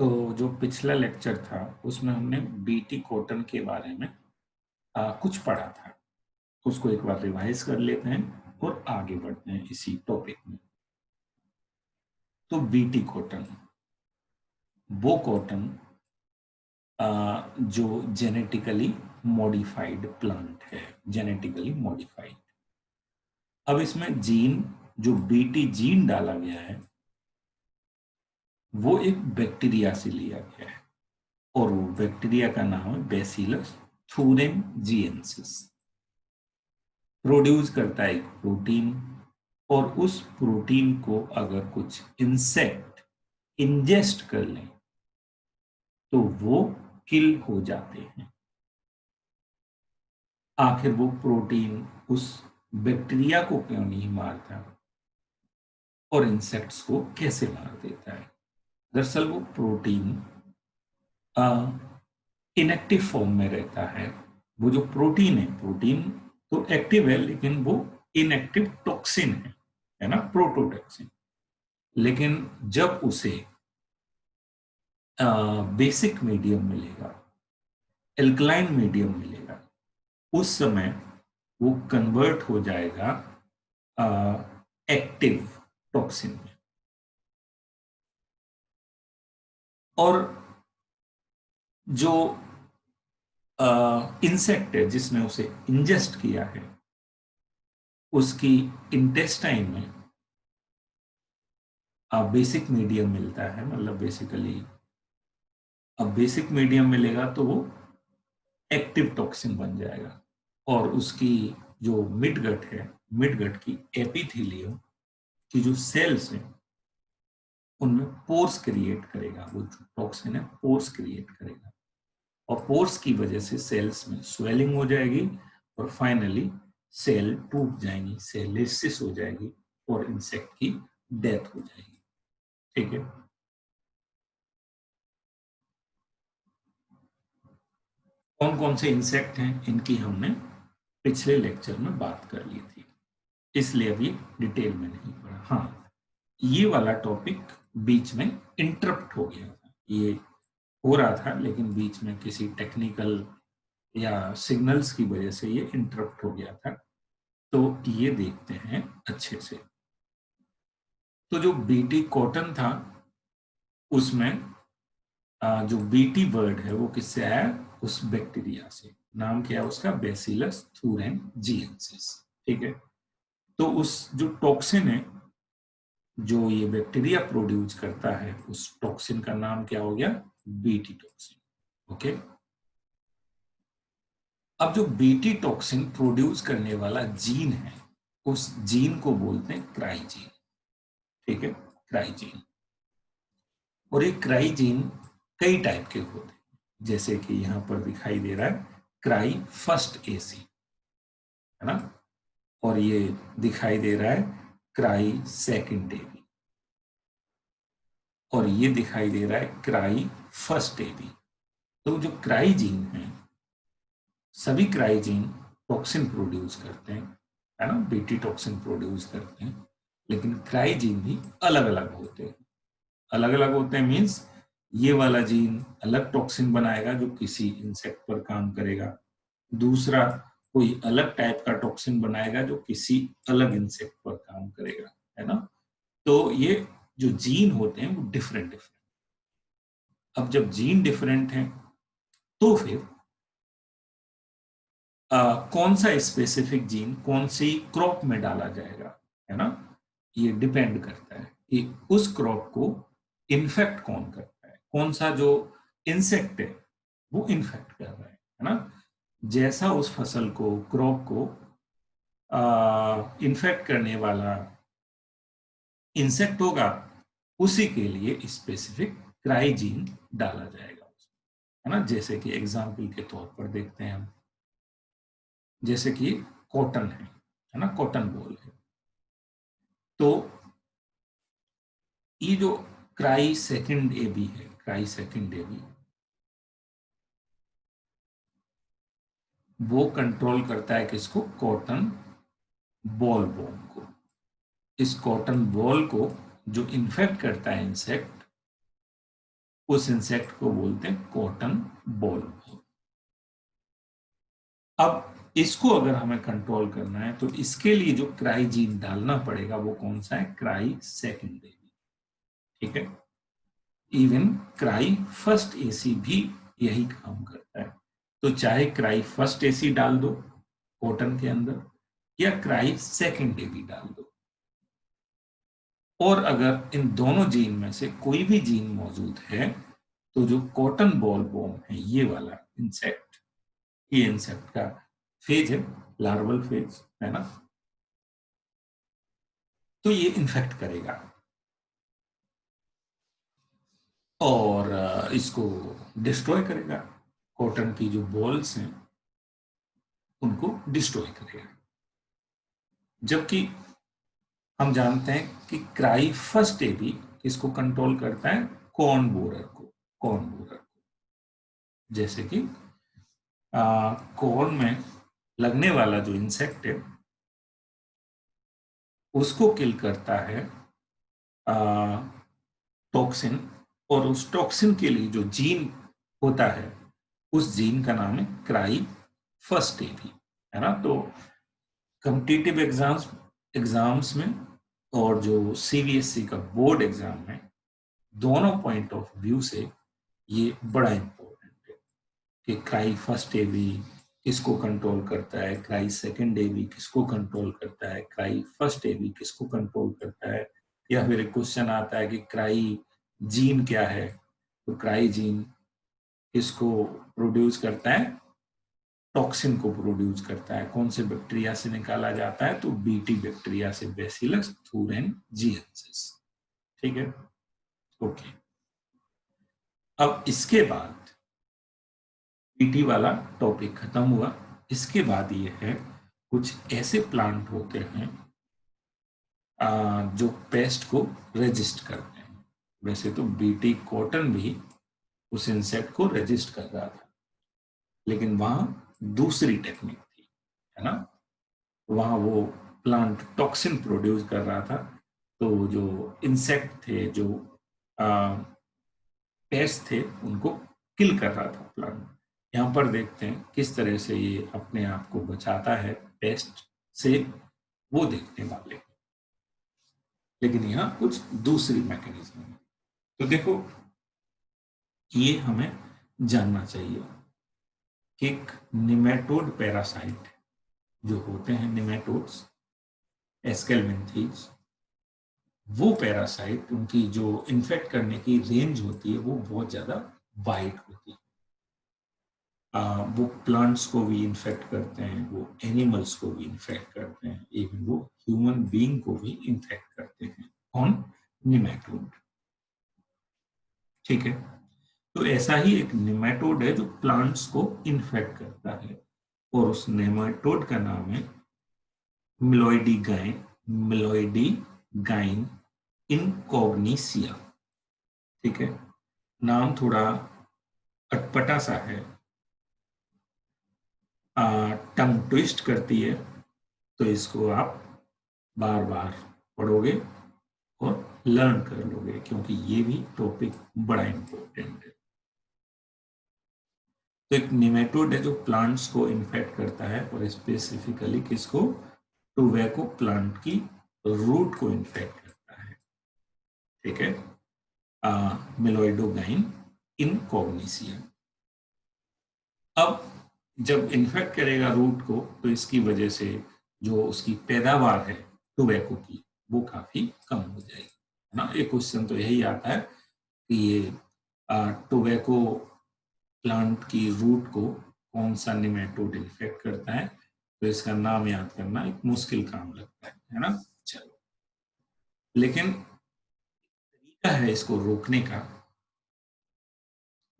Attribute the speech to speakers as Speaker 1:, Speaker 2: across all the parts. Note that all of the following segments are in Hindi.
Speaker 1: तो जो पिछला लेक्चर था उसमें हमने बीटी कॉटन के बारे में कुछ पढ़ा था, उसको एक बार रिवाइज कर लेते हैं और आगे बढ़ते हैं इसी टॉपिक में। तो बीटी कॉटन वो कॉटन जो जेनेटिकली मॉडिफाइड प्लांट है, जेनेटिकली मॉडिफाइड। अब इसमें जीन, जो बीटी जीन डाला गया है वो एक बैक्टीरिया से लिया गया है और वो बैक्टीरिया का नाम है बैसिलस थुरिनजिएंसिस। प्रोड्यूस करता है एक प्रोटीन और उस प्रोटीन को अगर कुछ इंसेक्ट इंजेस्ट कर लें तो वो किल हो जाते हैं। आखिर वो प्रोटीन उस बैक्टीरिया को क्यों नहीं मारता और इंसेक्ट्स को कैसे मार देता है? दरअसल वो प्रोटीन इनएक्टिव फॉर्म में रहता है। वो जो प्रोटीन है, प्रोटीन तो एक्टिव है लेकिन वो इनएक्टिव टॉक्सिन है ना, प्रोटोटॉक्सिन। लेकिन जब उसे बेसिक मीडियम मिलेगा, एल्कलाइन मीडियम मिलेगा, उस समय वो कन्वर्ट हो जाएगा एक्टिव टॉक्सिन में। और जो इंसेक्ट है जिसने उसे इंजेस्ट किया है, उसकी इंटेस्टाइन में बेसिक मीडियम मिलता है। मतलब बेसिकली अब बेसिक मीडियम मिलेगा तो वो एक्टिव टॉक्सिन बन जाएगा और उसकी जो मिडगट है, मिडगट की एपिथेलियम की जो सेल्स हैं उनमें पोर्स क्रिएट करेगा। वो जो टॉक्सिन है पोर्स क्रिएट करेगा और पोर्स की वजह से सेल्स में स्वेलिंग हो जाएगी और फाइनली सेल टूट जाएंगी, सेल लिसिस हो जाएगी और इंसेक्ट की डेथ हो जाएगी। ठीक है। कौन कौन से इंसेक्ट हैं इनकी हमने पिछले लेक्चर में बात कर ली थी, इसलिए अभी डिटेल में नहीं पढ़ा। हाँ, ये वाला टॉपिक बीच में इंटरप्ट हो गया था, ये हो रहा था लेकिन बीच में किसी टेक्निकल या सिग्नल्स की वजह से ये इंटरप्ट हो गया था। तो ये देखते हैं अच्छे से। तो जो बीटी कॉटन था उसमें जो बीटी वर्ड है वो किससे आया? उस बैक्टीरिया से। नाम क्या है उसका? बैसिलस थुरिनजिएंसिस। ठीक है। तो उस जो टॉक्सिन है जो ये बैक्टीरिया प्रोड्यूस करता है, उस टॉक्सिन का नाम क्या हो गया? BT toxin. ओके। अब जो बीटी टॉक्सिन प्रोड्यूस करने वाला जीन है उस जीन को बोलते हैं क्राइजीन। ठीक है, क्राइजीन। और ये क्राइजीन कई टाइप के होते हैं, जैसे कि यहां पर दिखाई दे रहा है क्राई फर्स्ट एसी, है ना, और ये दिखाई दे रहा है क्राई सेकंड एबी, और ये दिखाई दे रहा है क्राई फर्स्ट एबी। तो जो क्राइजीन है, सभी क्राइजीन टॉक्सिन प्रोड्यूस करते हैं, है ना, बीटी टॉक्सिन प्रोड्यूस करते हैं, लेकिन क्राइजीन भी अलग अलग होते हैं। अलग अलग होते हैं मीन्स ये वाला जीन अलग टॉक्सिन बनाएगा जो किसी इंसेक्ट पर काम करेगा, दूसरा कोई अलग टाइप का टॉक्सिन बनाएगा जो किसी अलग इंसेक्ट पर काम करेगा, है ना। तो ये जो जीन होते हैं वो डिफरेंट डिफरेंट। अब जब जीन डिफरेंट है तो फिर कौन सा स्पेसिफिक जीन कौन सी क्रॉप में डाला जाएगा, है ना, ये डिपेंड करता है कि उस क्रॉप को इन्फेक्ट कौन करता है, कौन सा जो इंसेक्ट है वो इन्फेक्ट कर रहा है ना। जैसा उस फसल को, क्रॉप को इन्फेक्ट करने वाला इंसेक्ट होगा, उसी के लिए स्पेसिफिक क्राइजीन डाला जाएगा, है ना। जैसे कि एग्जाम्पल के तौर पर देखते हैं हम, जैसे कि कॉटन है ना, कॉटन बॉल है। तो ये जो क्राई सेकंड एबी है, क्राई सेकंड एबी, वो कंट्रोल करता है किसको? कॉटन बॉल बॉर्न को। इस कॉटन बॉल को जो इन्फेक्ट करता है इंसेक्ट, उस इंसेक्ट को बोलते हैं कॉटन बॉलवॉर्म। अब इसको अगर हमें कंट्रोल करना है तो इसके लिए जो क्राई जीन डालना पड़ेगा वो कौन सा है, क्राई सेकेंडरी। ठीक है, इवन क्राई फर्स्ट एसी भी यही काम करता है। तो चाहे क्राई फर्स्ट एसी डाल दो कॉटन के अंदर या क्राई सेकेंड एसी डाल दो, और अगर इन दोनों जीन में से कोई भी जीन मौजूद है तो जो कॉटन बॉलवॉर्म है ये वाला इंसेक्ट, ये इंसेक्ट का फेज है लार्वल फेज है ना, तो ये इन्फेक्ट करेगा और इसको डिस्ट्रॉय करेगा। कॉटन की जो बॉल्स हैं उनको डिस्ट्रॉय करेगा। जबकि हम जानते हैं कि क्राई फर्स्ट एबी इसको कंट्रोल करता है, कॉर्न बोरर को, कॉर्न बोरर को। जैसे कि कॉर्न में लगने वाला जो इंसेक्ट है उसको किल करता है टॉक्सिन, और उस टॉक्सिन के लिए जो जीन होता है उस जीन का नाम है क्राई फर्स्ट एबी, है ना। तो कॉम्पिटिटिव एग्जाम्स में और जो सीबीएसई का बोर्ड एग्जाम है, दोनों पॉइंट ऑफ व्यू से ये बड़ा इंपॉर्टेंट है कि क्राई फर्स्ट एबी किसको कंट्रोल करता है, क्राई सेकंड एबी किसको कंट्रोल करता है, क्राई फर्स्ट एबी किसको कंट्रोल करता है। या फिर एक क्वेश्चन आता है कि क्राई जीन क्या है, तो क्राई जीन किसको प्रोड्यूस करता है, टॉक्सिन को प्रोड्यूस करता है। कौन से बैक्टीरिया से निकाला जाता है, तो बीटी बैक्टीरिया से, बैसिलस thuringiensis। ठीक है, ओके। अब इसके बाद बीटी वाला टॉपिक खत्म हुआ। इसके बाद ये है कुछ ऐसे प्लांट होते हैं जो पेस्ट को रेजिस्ट करते हैं। वैसे तो बीटी कॉटन भी उस इंसेक्ट को रेजिस्ट कर रहा था, लेकिन वहां दूसरी टेक्निक थी, है ना। वहां वो प्लांट टॉक्सिन प्रोड्यूस कर रहा था, तो जो इंसेक्ट थे, जो पेस्ट थे, उनको किल कर रहा था प्लांट। यहाँ पर देखते हैं किस तरह से ये अपने आप को बचाता है पेस्ट से, वो देखने वाले। लेकिन यहाँ कुछ दूसरी मैकेनिज्म है। तो देखो, ये हमें जानना चाहिए कि एक निमेटोड पैरासाइट जो होते हैं निमेटोड्स, एस्केल्मिंथीज, वो पैरासाइट, उनकी जो इन्फेक्ट करने की रेंज होती है वो बहुत ज्यादा वाइड होती है। वो प्लांट्स को भी इन्फेक्ट करते हैं, वो एनिमल्स को भी इन्फेक्ट करते हैं, इवन वो ह्यूमन बीइंग को भी इन्फेक्ट करते हैं ऑन निमेटोड। ठीक है, तो ऐसा ही एक निमेटोड है जो प्लांट्स को इन्फेक्ट करता है, और उस निमेटोड का नाम है मिलोइडी गाइन इनकॉग्निसिया। ठीक है, नाम थोड़ा अटपटा सा है, टंग ट्विस्ट करती है, तो इसको आप बार बार पढ़ोगे और लर्न कर लोगे, क्योंकि ये भी टॉपिक बड़ा इंपॉर्टेंट है। तो एक निमेटोड है जो प्लांट्स को इन्फेक्ट करता है, और स्पेसिफिकली किसको, टोबैको प्लांट की रूट को इन्फेक्ट करता है। ठीक है, मिलोइडोगाइन इनकॉग्निसिया। अब जब इन्फेक्ट करेगा रूट को, तो इसकी वजह से जो उसकी पैदावार है टोबैको की, वो काफी कम हो जाएगी, है ना। एक क्वेश्चन तो यही आता है कि ये टोबैको प्लांट की रूट को कौन सा निमेटोड इन्फेक्ट करता है, तो इसका नाम याद करना एक मुश्किल काम लगता है ना। चलो, लेकिन तरीका है इसको रोकने का,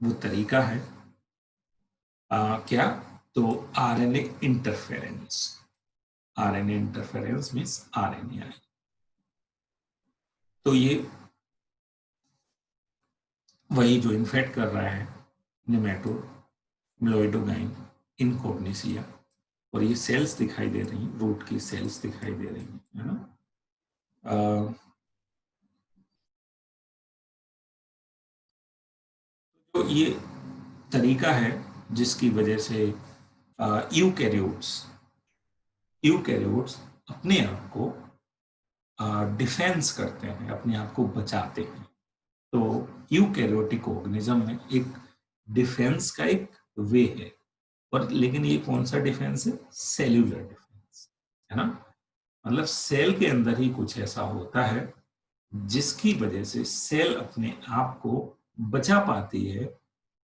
Speaker 1: वो तरीका है क्या, तो RNA interference. RNA interference means RNA. तो ये वही जो इन्फेक्ट कर रहा है निमेटोड, मिलोइडोगाइन इनकॉग्निसिया, और ये सेल्स दिखाई दे रही हैं, रूट की सेल्स दिखाई दे रही हैं, है ना। ये तरीका है जिसकी वजह से यूकैरियोट्स अपने आप को डिफेंस करते हैं, अपने आप को बचाते हैं। तो यूकैरियोटिक ऑर्गेनिज्म में एक डिफेंस का एक वे है, और लेकिन ये कौन सा डिफेंस है? सेल्यूलर डिफेंस, है ना। मतलब सेल के अंदर ही कुछ ऐसा होता है जिसकी वजह से सेल अपने आप को बचा पाती है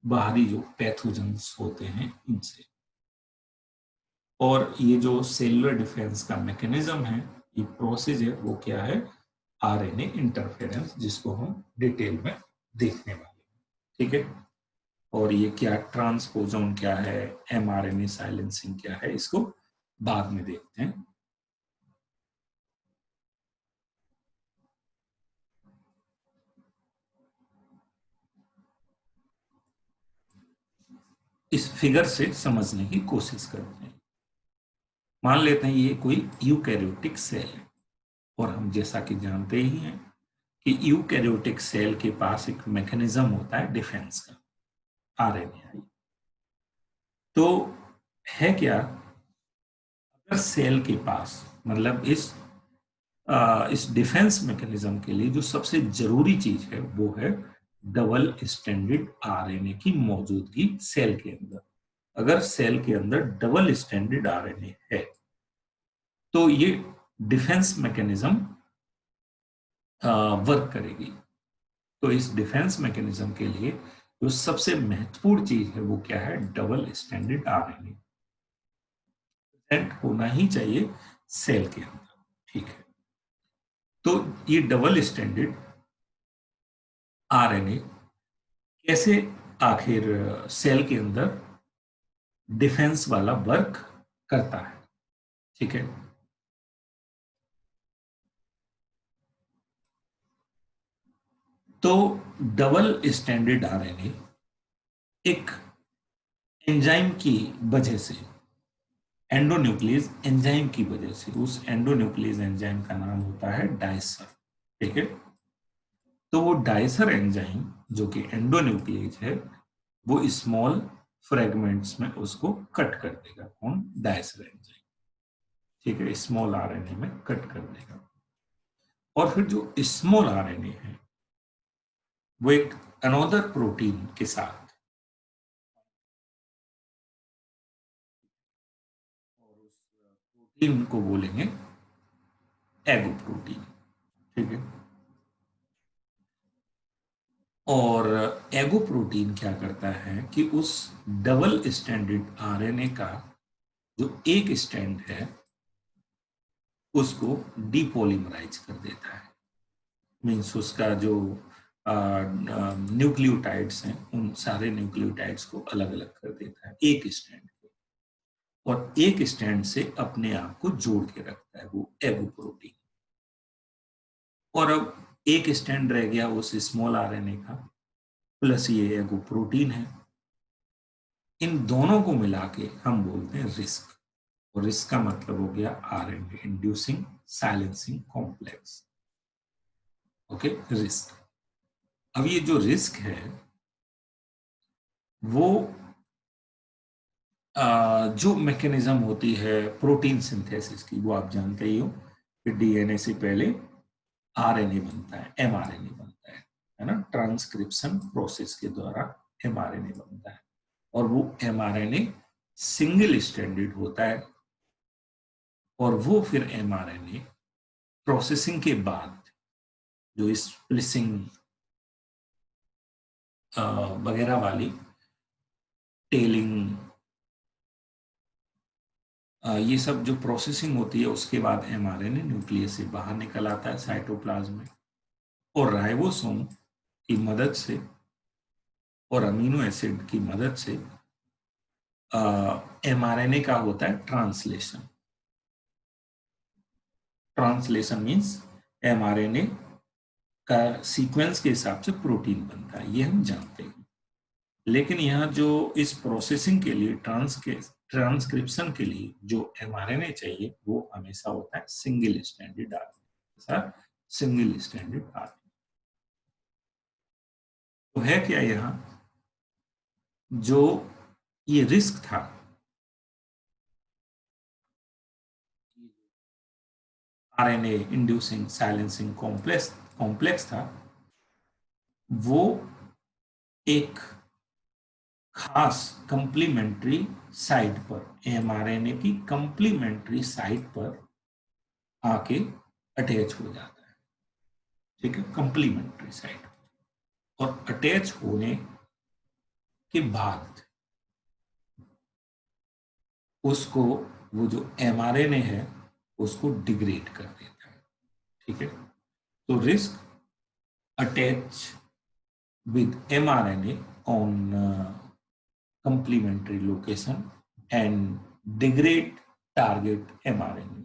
Speaker 1: बाहरी जो पैथोजेंस होते हैं इनसे। और ये जो सेलुलर डिफेंस का मैकेनिज्म है, ये प्रोसेस है, वो क्या है? आरएनए इंटरफेरेंस, जिसको हम डिटेल में देखने वाले हैं, ठीक है। और ये क्या ट्रांसपोजोन क्या है, एमआरएनए साइलेंसिंग क्या है, इसको बाद में देखते हैं। इस फिगर से समझने की कोशिश करते हैं। मान लेते हैं ये कोई यूकैरियोटिक सेल है, और हम जैसा कि जानते ही हैं कि यूकैरियोटिक सेल के पास एक मैकेनिज्म होता है डिफेंस का, आरएनए। तो है क्या, अगर सेल के पास, मतलब इस डिफेंस मैकेनिज्म के लिए जो सबसे जरूरी चीज है वो है डबल स्टैंडर्ड आरएनए की मौजूदगी सेल के अंदर। अगर सेल के अंदर डबल स्टैंडर्ड आरएनए है तो ये डिफेंस मैकेनिज्म वर्क करेगी। तो इस डिफेंस मैकेनिज्म के लिए जो सबसे महत्वपूर्ण चीज है वो क्या है? डबल स्टैंडर्ड आरएनए होना ही चाहिए सेल के अंदर, ठीक है। तो ये डबल स्टैंडर्ड आरएनए कैसे आखिर सेल के अंदर डिफेंस वाला वर्क करता है, ठीक है। तो डबल स्टैंडर्ड आरएनए एक एंजाइम की वजह से, एंडोन्यूक्लियस एंजाइम की वजह से, उस एंडोन्यूक्लियस एंजाइम का नाम होता है डायसर, ठीक है। तो वो डायसर एंजाइम जो कि एंडोन्यूक्लियस है, वो स्मॉल फ्रेगमेंट्स में उसको कट कर देगा। कौन? डायसर एंजाइम, ठीक है, स्मॉल आरएनए में कट कर देगा। और फिर जो स्मॉल आरएनए है वो एक अनोदर प्रोटीन के साथ, और उस प्रोटीन को बोलेंगे एगो प्रोटीन, ठीक है। और एगो प्रोटीन क्या करता है कि उस डबल स्टैंडर्ड आरएनए का जो एक स्ट्रैंड है उसको डीपॉलीमराइज कर देता है। मीन्स उसका जो न्यूक्लियोटाइड्स हैं उन सारे न्यूक्लियोटाइड्स को अलग अलग कर देता है एक स्ट्रैंड को, और एक स्ट्रैंड से अपने आप को जोड़ के रखता है वो एगो प्रोटीन। और अब एक स्ट्रैंड रह गया उस स्मॉल आरएनए का, प्लस ये एगो प्रोटीन है, इन दोनों को मिला के हम बोलते हैं रिस्क। और इसका मतलब हो गया RNA inducing silencing complex, okay, risk. अब ये जो रिस्क है वो जो मैकेनिज्म होती है प्रोटीन सिंथेसिस की, वो आप जानते ही हो कि डीएनए से पहले आरएनए बनता है, एमआरएनए बनता है ना। ट्रांसक्रिप्शन प्रोसेस के द्वारा एमआरएनए बनता है, और वो एमआरएनए सिंगल स्ट्रैंडेड होता है। और वो फिर एमआरएनए प्रोसेसिंग के बाद जो स्प्लिसिंग वगैरह वाली टेलिंग, ये सब जो प्रोसेसिंग होती है, उसके बाद एमआरएनए न्यूक्लियस से बाहर निकल आता है साइटोप्लाज्म में, और राइबोसोम की मदद से और अमीनो एसिड की मदद से एमआरएनए का होता है ट्रांसलेशन। ट्रांसलेशन मीन्स एमआरएनए का सीक्वेंस के हिसाब से प्रोटीन बनता है, ये हम जानते हैं। लेकिन यहाँ जो इस प्रोसेसिंग के लिए, ट्रांसक्रिप्शन के लिए जो एमआरएनए चाहिए वो हमेशा होता है single stranded RNA, single stranded RNA. तो है क्या यहाँ जो ये रिस्क था, आरएनए इंड्यूसिंग साइलेंसिंग कॉम्प्लेक्स था, वो एक खास कंप्लीमेंट्री साइट पर, एमआरएनए की कंप्लीमेंट्री साइट पर आके अटैच हो जाता है। ठीक है, कंप्लीमेंट्री साइट। और अटैच होने के बाद उसको, वो जो एमआरएनए है उसको डिग्रेड कर देता है। ठीक है, तो risk attach with mRNA on complementary location and degrade target mRNA।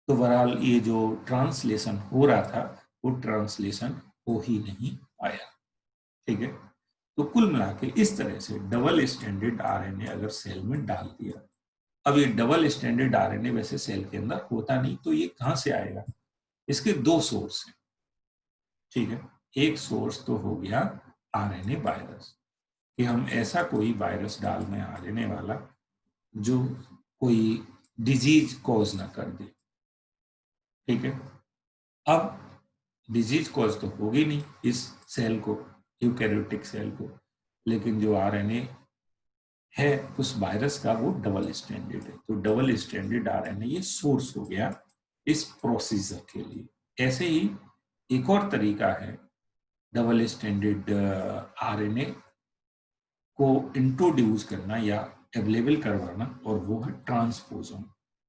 Speaker 1: तो बहरहाल ये जो ट्रांसलेशन हो रहा था वो ट्रांसलेशन हो ही नहीं पाया। ठीक है, तो कुल मिला के इस तरह से डबल स्टैंडर्ड आरएनए अगर सेल में डाल दिया, अब ये डबल स्टैंडर्ड आरएनए वैसे सेल के अंदर होता नहीं, तो ये कहां से आएगा? इसके दो सोर्स हैं। ठीक है, एक सोर्स तो हो गया आरएनए वायरस, कि हम ऐसा कोई वायरस डाल में आरएनए वाला जो कोई डिजीज कॉज ना कर दे। ठीक है, अब डिजीज कॉज तो होगी नहीं इस सेल को, यूकैरियोटिक सेल को, लेकिन जो आरएनए है उस वायरस का वो डबल स्टैंडर्ड है, तो डबल स्टैंडर्ड आरएनए ये सोर्स हो गया इस प्रोसीजर के लिए। ऐसे ही एक और तरीका है डबल स्टैंडर्ड आरएनए को इंट्रोड्यूस करना या अवेलेबल करवाना, और वो है ट्रांसपोजोन।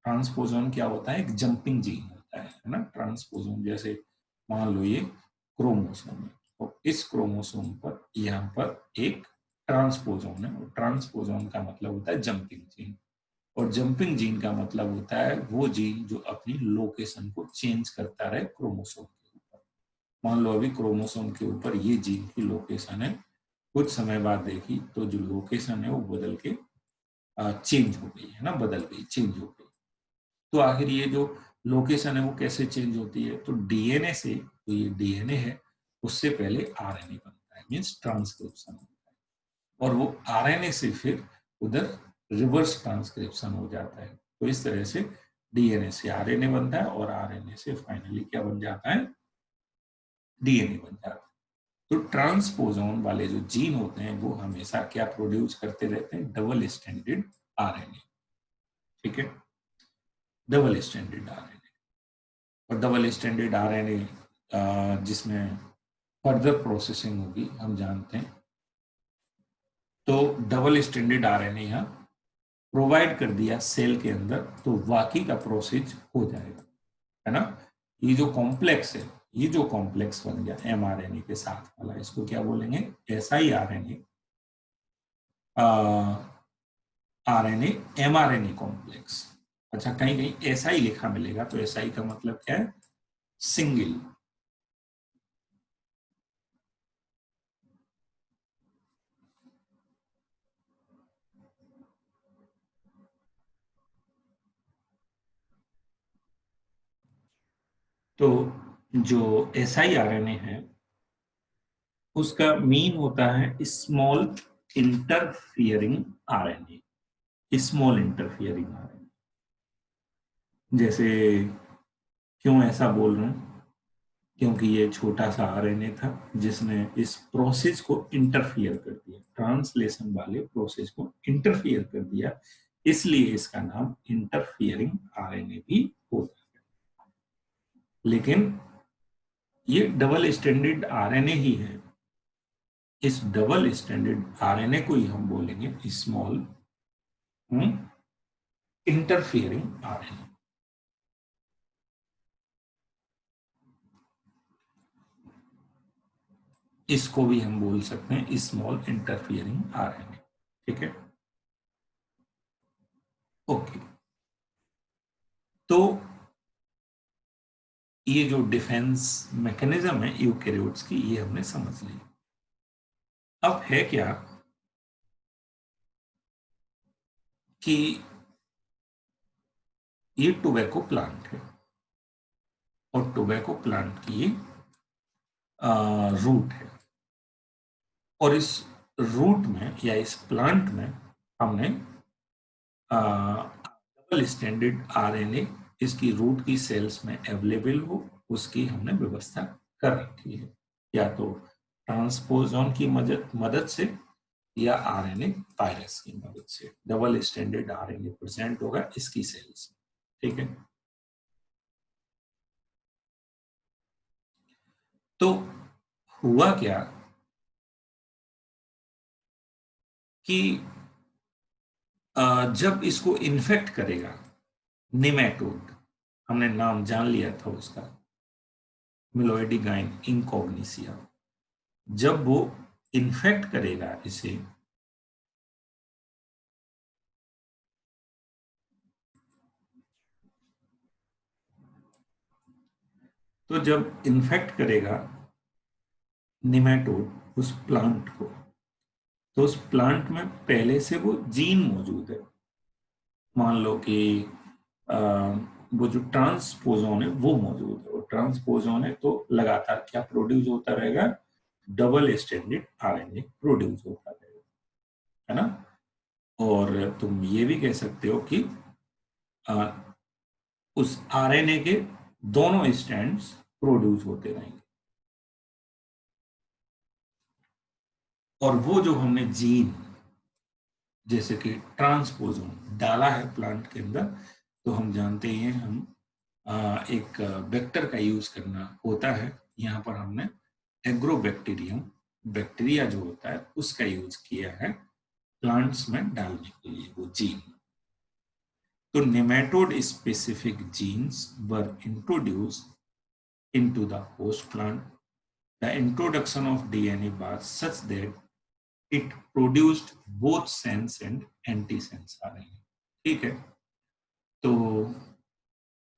Speaker 1: ट्रांसपोजोन क्या होता है? एक जंपिंग जीन होता है ना। ट्रांसपोजोन जैसे मान लो ये क्रोमोसोम है, और इस क्रोमोसोम पर यहाँ पर एक ट्रांसपोजोन है, और ट्रांसपोजोन का मतलब होता है जंपिंग जीन, और जंपिंग जीन का मतलब होता है वो जीन जो अपनी लोकेशन को चेंज करता रहे क्रोमोसोम के ऊपर। मान लो अभी क्रोमोसोम के ऊपर ये जीन की लोकेशन है, कुछ समय बाद देखी तो जो लोकेशन है वो बदल के चेंज हो गई है ना, बदल गई, चेंज हो गई। तो आखिर ये जो लोकेशन है वो कैसे चेंज होती है? तो डीएनए से, तो ये डीएनए है उससे पहले आरएनए बनता है, मीन्स ट्रांसक्रिप्शन होता है, और वो आरएनए से फिर उधर रिवर्स ट्रांसक्रिप्शन हो जाता है। तो इस तरह से डीएनए से आरएनए बनता है, और आरएनए से फाइनली क्या बन जाता है? डीएनए बन जाता है। तो ट्रांसपोजोन वाले जो जीन होते हैं वो हमेशा क्या प्रोड्यूस करते रहते हैं? Double standard RNA. ठीक है, डबल स्टैंडर्ड आरएनए, और डबल स्टैंडर्ड आरएनए जिसमें फर्दर प्रोसेसिंग होगी हम जानते हैं। तो डबल स्टैंडर्ड आरएनए यहाँ प्रोवाइड कर दिया सेल के अंदर, तो बाकी का प्रोसेस हो जाएगा, है ना। ये जो कॉम्प्लेक्स है, ये जो कॉम्प्लेक्स बन गया एमआरएनए के साथ वाला, इसको क्या बोलेंगे? SI RNA, RNA mRNA complex. अच्छा, कहीं कहीं एसआई लिखा मिलेगा, तो एसआई का मतलब क्या है? सिंगल। तो जो एसआई आरएनए है उसका मीन होता है small interfering RNA. Small interfering RNA, जैसे क्यों ऐसा बोल रहे हैं? क्योंकि ये छोटा सा आरएनए था जिसने इस प्रोसेस को इंटरफियर कर दिया, ट्रांसलेशन वाले प्रोसेस को इंटरफियर कर दिया, इसलिए इसका नाम इंटरफियरिंग आरएनए भी होता है। लेकिन ये डबल स्टैंडर्ड आरएनए ही है। इस डबल स्टैंडर्ड आरएनए को ही हम बोलेंगे स्मॉल इंटरफियरिंग आरएनए। इसको भी हम बोल सकते हैं स्मॉल इंटरफियरिंग आरएनए। ठीक है, ओके। तो ये जो डिफेंस मैकेनिज्म है यूकैरियोट्स की, ये हमने समझ ली। अब है क्या कि ये टोबैको प्लांट है, और टोबैको प्लांट की रूट है, और इस रूट में या इस प्लांट में हमने डबल स्टैंडर्ड आरएनए इसकी रूट की सेल्स में अवेलेबल हो, उसकी हमने व्यवस्था कर रखी है, या तो ट्रांसपोजोन की मदद से या आरएनए वायरस की मदद से डबल स्टैंडर्ड आरएनए प्रेजेंट होगा इसकी सेल्स में। ठीक है, तो हुआ क्या कि जब इसको इन्फेक्ट करेगा निमेटोड, हमने नाम जान लिया था उसका, मिलोइडिगाइन इंकॉग्निसिया, जब वो इन्फेक्ट करेगा इसे तो जब इन्फेक्ट करेगा निमेटोड उस प्लांट को, तो उस प्लांट में पहले से वो जीन मौजूद है। मान लो कि वो जो ट्रांसपोजोन है वो मौजूद है, और ट्रांसपोजोन है तो लगातार क्या प्रोड्यूस होता रहेगा, डबल स्टैंडर्ड आरएनए प्रोड्यूस होता रहेगा, है ना। और तुम ये भी कह सकते हो कि आ, उस आरएनए के दोनों स्ट्रैंड्स प्रोड्यूस होते रहेंगे, और वो जो हमने जीन जैसे कि ट्रांसपोजोन डाला है प्लांट के अंदर, तो हम जानते हैं हम एक वेक्टर का यूज करना होता है। यहाँ पर हमने एग्रोबैक्टीरियम बैक्टीरिया जो होता है उसका यूज किया है प्लांट्स में डालने के लिए वो जीन। तो nematode specific jeans were introduced into the host plant. The introduction of DNA was such that it produced both sense and anti sense RNA. ठीक है, तो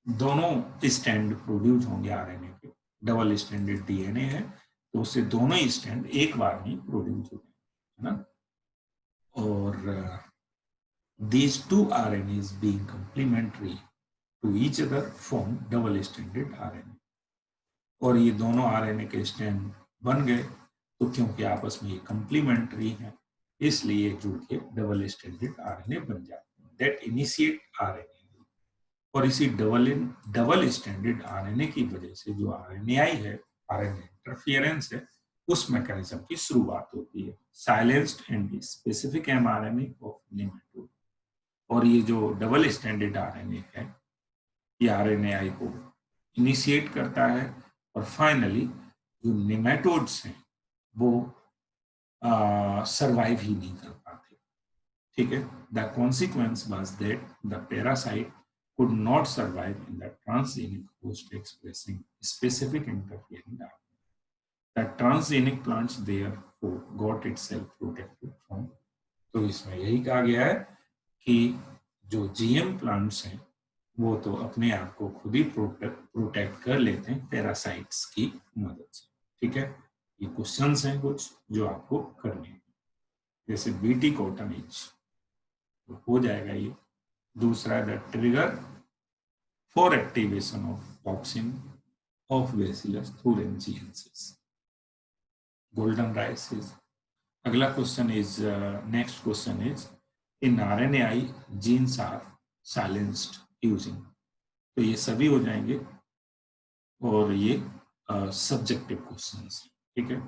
Speaker 1: दोनों स्टैंड प्रोड्यूस होंगे आरएनए के, डबल स्टैंडर्ड डीएनए है तो उससे दोनों स्टैंड एक बार में प्रोड्यूस होते हैं, है ना। और these two RNAs being complementary to each other form double stranded RNA। और ये दोनों आरएनए के स्टैंड बन गए, तो क्योंकि आपस में ये कंप्लीमेंट्री हैं इसलिए जुड़ के डबल स्टैंडर्ड आरएनए बन जाते हैं, दैट इनिशिएट आरएनए। और इसी डबल स्टैंडर्ड आरएनए की वजह से जो आरएनएआई है, आरएनए इंटरफियरेंस है, उस मैकेनिज्म की शुरुआत होती है, silenced and specific mRNA of nematode. और ये जो डबल स्टैंडर्ड आरएनए है ये आरएनएआई को इनिशिएट करता है, और फाइनली जो नेमेटोड्स हैं वो सरवाइव ही नहीं कर पाते। ठीक है, the consequence was that the parasite could not survive in the transgenic host expressing specific interfering RNA. The transgenic plants therefore got itself protected from। तो इसमें यही कहा गया है कि जो जीएम प्लांट्स हैं वो तो अपने आप को खुद ही प्रोटेक्ट कर लेते हैं पैरासाइट्स की मदद से। ठीक है, ये क्वेश्चंस हैं कुछ जो आपको करने हैं, जैसे बीटी कॉटनेज तो हो जाएगा ये। दूसरा the trigger for activation of toxin of bacillus thuringiensis, golden rice। अगला question is, next question is, in RNAi genes are silenced using। तो ये सभी हो जाएंगे और ये सब्जेक्टिव क्वेश्चन। ठीक है,